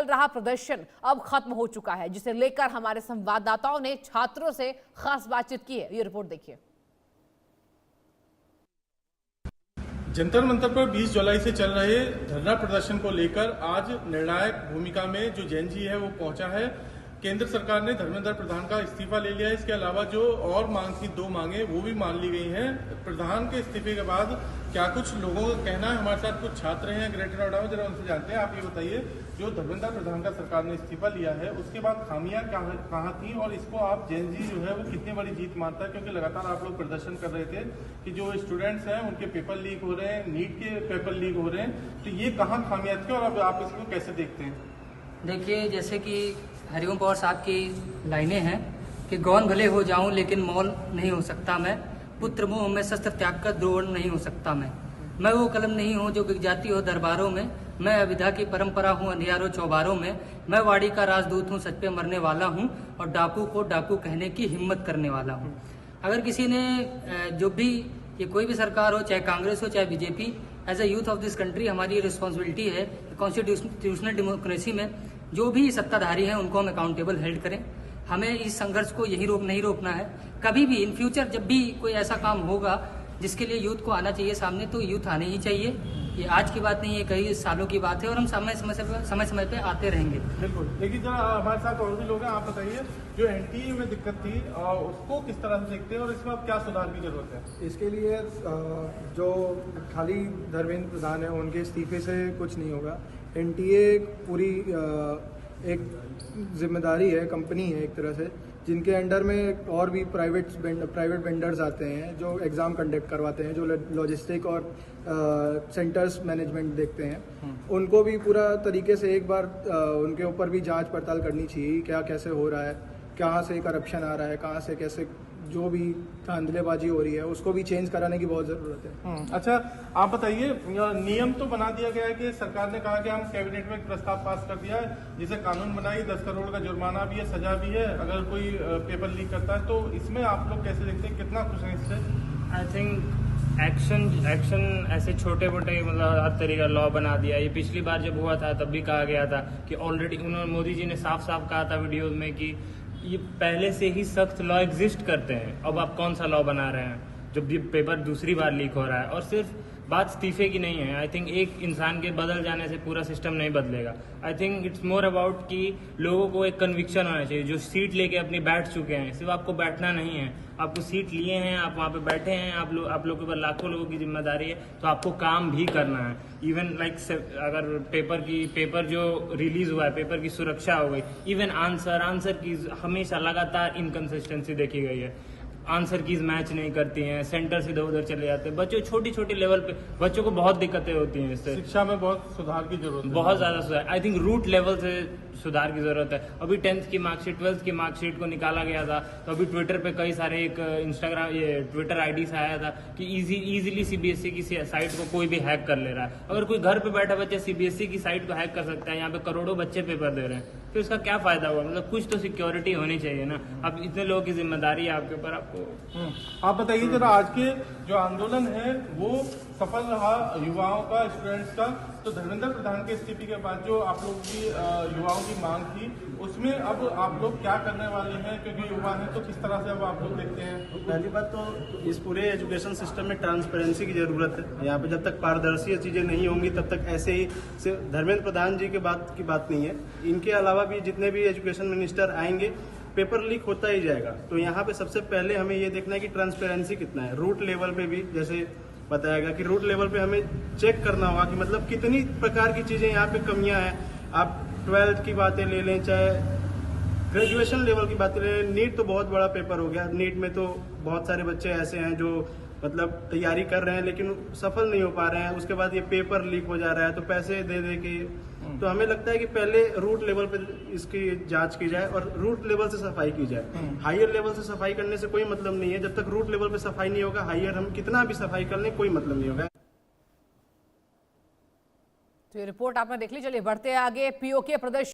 चल रहा प्रदर्शन अब खत्म हो चुका है, जिसे लेकर हमारे संवाददाताओं ने छात्रों से खास बातचीत की है। ये रिपोर्ट देखिए। जंतर मंतर पर 20 जुलाई से चल रहे धरना प्रदर्शन को लेकर आज निर्णायक भूमिका में जो जैन जी है वो पहुंचा है। केंद्र सरकार ने धर्मेंद्र प्रधान का इस्तीफा ले लिया है। इसके अलावा जो और मांग थी, 2 मांगे, वो भी मान ली गई हैं। प्रधान के इस्तीफे के बाद क्या कुछ लोगों का कहना है। हमारे साथ कुछ छात्र हैं ग्रेटर नोएडा में, जरा उनसे जानते हैं। आप ये बताइए, जो धर्मेंद्र प्रधान का सरकार ने इस्तीफा लिया है उसके बाद खामियां कहाँ थी और इसको आप जैन जी जो है वो कितनी बड़ी जीत मानता है? क्योंकि लगातार आप लोग प्रदर्शन कर रहे थे कि जो स्टूडेंट्स हैं उनके पेपर लीक हो रहे हैं, नीट के पेपर लीक हो रहे हैं, तो ये कहाँ खामियां थी और अब आप इसको कैसे देखते हैं? देखिए, जैसे कि हरिओम पवार साहब की लाइनें हैं कि गौन भले हो जाऊं लेकिन मौन नहीं हो सकता मैं, पुत्र मुँह में शस्त्र त्याग कर द्रोण नहीं हो सकता मैं वो कलम नहीं हूँ जो बिक जाती हो दरबारों में, मैं अविधा की परंपरा हूँ अंधियारों चौबारों में, मैं वाड़ी का राजदूत हूँ, सच पे मरने वाला हूँ और डाकू को डाकू कहने की हिम्मत करने वाला हूँ। अगर किसी ने जो भी ये कोई भी सरकार हो, चाहे कांग्रेस हो चाहे BJP, as a youth of this country हमारी रिस्पॉन्सिबिलिटी है कॉन्स्टिट्यूशनल डेमोक्रेसी में जो भी सत्ताधारी हैं उनको हम अकाउंटेबल हेल्ड करें। हमें इस संघर्ष को यही नहीं रोकना है। कभी भी इन फ्यूचर जब भी कोई ऐसा काम होगा जिसके लिए यूथ को आना चाहिए सामने, तो यूथ आने ही चाहिए। ये आज की बात नहीं है, कई सालों की बात है और हम समय समय पे आते रहेंगे। बिल्कुल। लेकिन जरा हमारे साथ और भी लोग हैं, आप बताइए, जो एनटीए में दिक्कत थी उसको किस तरह से देखते हैं और इसमें अब क्या सुधार की जरूरत है? इसके लिए जो खाली धर्मेंद्र प्रधान है उनके इस्तीफे से कुछ नहीं होगा। एनटीए पूरी एक जिम्मेदारी है, कंपनी है एक तरह से, जिनके अंडर में और भी प्राइवेट वेंडर्स आते हैं जो एग्ज़ाम कंडक्ट करवाते हैं, जो लॉजिस्टिक और सेंटर्स मैनेजमेंट देखते हैं। उनको भी पूरा तरीके से एक बार उनके ऊपर भी जांच पड़ताल करनी चाहिए, क्या कैसे हो रहा है, कहाँ से करप्शन आ रहा है, कहाँ से कैसे जो भी धांधलेबाजी हो रही है उसको भी चेंज कराने की बहुत ज़रूरत है। अच्छा, आप बताइए, नियम तो बना दिया गया है कि सरकार ने कहा कि हम कैबिनेट में एक प्रस्ताव पास कर दिया है जिसे कानून बनाई, 10 करोड़ का जुर्माना भी है, सजा भी है अगर कोई पेपर लीक करता है। तो इसमें आप लोग कैसे देखते हैं, कितना खुश हैं इससे? आई थिंक एक्शन ऐसे छोटे मोटे मतलब हर तरीके का लॉ बना दिया। ये पिछली बार जब हुआ था तब भी कहा गया था कि ऑलरेडी उन्होंने, मोदी जी ने साफ साफ कहा था वीडियोज में कि ये पहले से ही सख्त लॉ एग्जिस्ट करते हैं, अब आप कौन सा लॉ बना रहे हैं जब भी पेपर दूसरी बार लीक हो रहा है। और सिर्फ बात इस्तीफे की नहीं है। आई थिंक एक इंसान के बदल जाने से पूरा सिस्टम नहीं बदलेगा। I think it's more about कि लोगों को एक कन्विक्शन होना चाहिए। जो सीट लेके अपनी बैठ चुके हैं, सिर्फ आपको बैठना नहीं है, आपको सीट लिए हैं, आप वहाँ पे बैठे हैं, आप लोग के ऊपर लाखों लोगों की जिम्मेदारी है, तो आपको काम भी करना है। इवन अगर पेपर जो रिलीज हुआ है, पेपर की सुरक्षा हो गई, इवन आंसर की हमेशा लगातार इनकन्सिस्टेंसी देखी गई है। आंसर कीज मैच नहीं करती हैं, सेंटर इधर उधर चले जाते हैं। बच्चों छोटी लेवल पे बच्चों को बहुत दिक्कतें होती हैं इससे। शिक्षा में बहुत सुधार की जरूरत है, बहुत ज्यादा सुधार। आई थिंक रूट लेवल से सुधार की जरूरत है। अभी 10th की मार्कशीट, 12th की मार्कशीट को निकाला गया था, तो अभी ट्विटर पे कई सारे एक ट्विटर आईडी से आया था कि इजीली सीबीएसई की साइट को कोई भी हैक कर ले रहा है। अगर कोई घर पे बैठा बच्चा सीबीएसई की साइट को हैक कर सकता है, यहाँ पे करोड़ों बच्चे पेपर दे रहे हैं, तो इसका क्या फायदा हुआ? मतलब कुछ तो सिक्योरिटी होनी चाहिए ना। अब इतने लोगों की जिम्मेदारी है आपके ऊपर, आपको। आप बताइए जरा, आज के जो आंदोलन है वो सफल रहा युवाओं का, स्टूडेंट्स का, तो धर्मेंद्र प्रधान के इस्तीफे के बाद जो आप लोगों की युवाओं की मांग थी उसमें अब आप लोग क्या करने वाले हैं? क्योंकि युवा हैं तो किस तरह से अब आप लोग देखते हैं? पहली बात तो इस पूरे एजुकेशन सिस्टम में ट्रांसपेरेंसी की जरूरत है। यहाँ पे जब तक पारदर्शी चीजें नहीं होंगी तब तक ऐसे ही सिर्फ धर्मेंद्र प्रधान जी की बात नहीं है। इनके अलावा भी जितने भी एजुकेशन मिनिस्टर आएंगे, पेपर लीक होता ही जाएगा। तो यहाँ पे सबसे पहले हमें ये देखना है कि ट्रांसपेरेंसी कितना है। रूट लेवल पे भी जैसे बताया गया कि रूट लेवल पे हमें चेक करना होगा कि मतलब कितनी प्रकार की चीजें यहाँ पे कमियां हैं। आप 12th की बातें ले लें, चाहे ग्रेजुएशन लेवल की बातें ले लें। नीट तो बहुत बड़ा पेपर हो गया। नीट में तो बहुत सारे बच्चे ऐसे हैं जो मतलब तैयारी कर रहे हैं लेकिन सफल नहीं हो पा रहे हैं। उसके बाद ये पेपर लीक हो जा रहा है, तो पैसे दे के। तो हमें लगता है कि पहले रूट लेवल पे इसकी जांच की जाए और रूट लेवल से सफाई की जाए। हायर लेवल से सफाई करने से कोई मतलब नहीं है। जब तक रूट लेवल पे सफाई नहीं होगा, हायर हम कितना भी सफाई कर लें, कोई मतलब नहीं होगा। तो ये रिपोर्ट आपने देख ली। चलिए बढ़ते आगे। पीओके प्रदर्शन